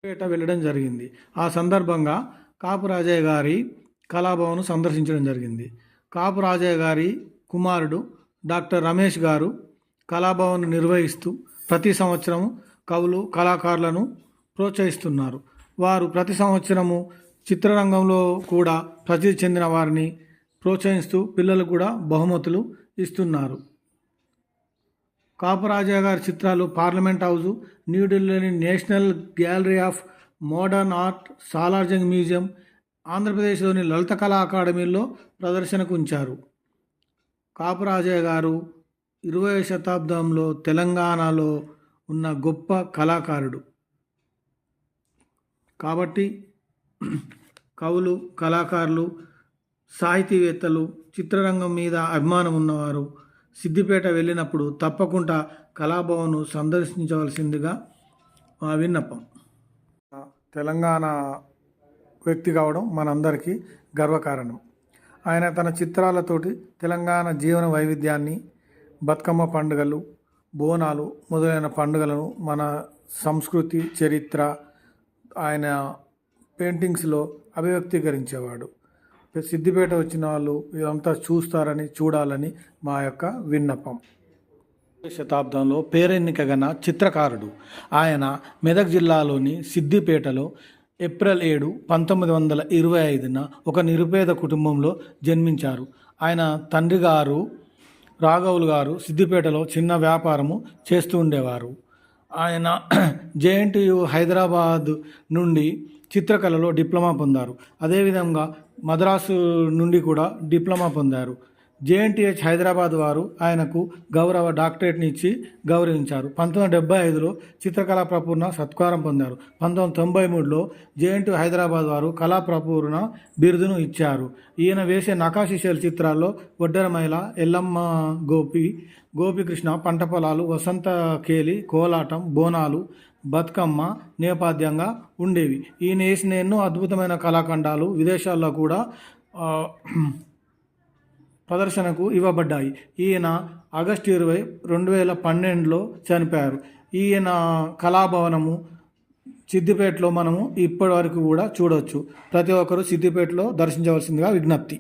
పేట వెళ్ళడం జరిగింది. ఆ సందర్భంగా కాపు రాజయ్య గారి కళాభవన్ సందర్శించడం జరిగింది. కాపు రాజయ్య గారి కుమారుడు డాక్టర్ రమేష్ గారు కళాభవన్ నిర్వహిస్తూ ప్రతి సంవత్సరం కవులు కళాకారులను ప్రోత్సహిస్తున్నారు. వారు ప్రతి సంవత్సరము చిత్రరంగంలో కూడా ప్రసిద్ధి చెందిన వారిని ప్రోత్సహిస్తూ పిల్లలకు కూడా బహుమతులు ఇస్తున్నారు. కాపు రాజయ్య గారి చిత్రాలు పార్లమెంట్ హౌస్, న్యూఢిల్లీలోని national gallery of modern art, Salarjung museum, ఆంధ్రప్రదేశ్లోని లలిత కళా అకాడమీలో ప్రదర్శనకు ఉంచారు. కాపు రాజయ్య గారు 20వ శతాబ్దంలో తెలంగాణలో ఉన్న గొప్ప కళాకారుడు. కాబట్టి కవులు, కళాకారులు, సాహితీవేత్తలు, చిత్రరంగం మీద అభిమానం ఉన్నవారు సిద్దిపేట వెళ్ళినప్పుడు తప్పకుండా కళాభవన్ను సందర్శించవలసిందిగా మా విన్నపం. తెలంగాణ వ్యక్తి కావడం మనందరికీ గర్వకారణం. ఆయన తన చిత్రాలతోటి తెలంగాణ జీవన వైవిధ్యాన్ని, బతుకమ్మ పండుగలు, బోనాలు మొదలైన పండుగలను, మన సంస్కృతి, చరిత్ర ఆయన పెయింటింగ్స్లో అభివ్యక్తీకరించేవాడు. సిద్దిపేట వచ్చిన వాళ్ళు ఇదంతా చూడాలని మా యొక్క విన్నపం. శతాబ్దంలో పేరెన్నికగన చిత్రకారుడు ఆయన. మెదక్ జిల్లాలోని సిద్దిపేటలో ఏప్రిల్ 7, 1925న ఒక నిరుపేద కుటుంబంలో జన్మించారు. ఆయన తండ్రి గారు రాఘవులు గారు సిద్దిపేటలో చిన్న వ్యాపారము చేస్తూ ఉండేవారు. ఆయన జేఎన్టీయు హైదరాబాద్ నుండి చిత్రకళలో డిప్లొమా పొందారు. అదేవిధంగా మద్రాసు నుండి కూడా డిప్లొమా పొందారు. జేఎన్టీహెచ్ హైదరాబాద్ వారు ఆయనకు గౌరవ డాక్టరేట్ని ఇచ్చి గౌరవించారు. 1975లో చిత్రకళా ప్రపూర్ణ సత్కారం పొందారు. 1993లో జేఎన్టీయు హైదరాబాద్ వారు కళా ప్రపూర్ణ బిరుదును ఇచ్చారు. ఈయన వేసే నకాశీ శైలి చిత్రాల్లో ఒడ్డెరమైల, ఎల్లమ్మ గోపికృష్ణ, పంట పొలాలు, వసంత కేలి, కోలాటం, బోనాలు, బతుకమ్మ నేపథ్యంగా ఉండేవి. ఈయన వేసిన ఎన్నో అద్భుతమైన కళాఖండాలు విదేశాల్లో కూడా ప్రదర్శనకు ఇవ్వబడ్డాయి. ఈయన ఆగస్టు 20, 2012లో చనిపోయారు. ఈయన కళాభవనము సిద్దిపేటలో మనము ఇప్పటి వరకు కూడా చూడవచ్చు. ప్రతి ఒక్కరూ సిద్దిపేటలో దర్శించవలసిందిగా విజ్ఞప్తి.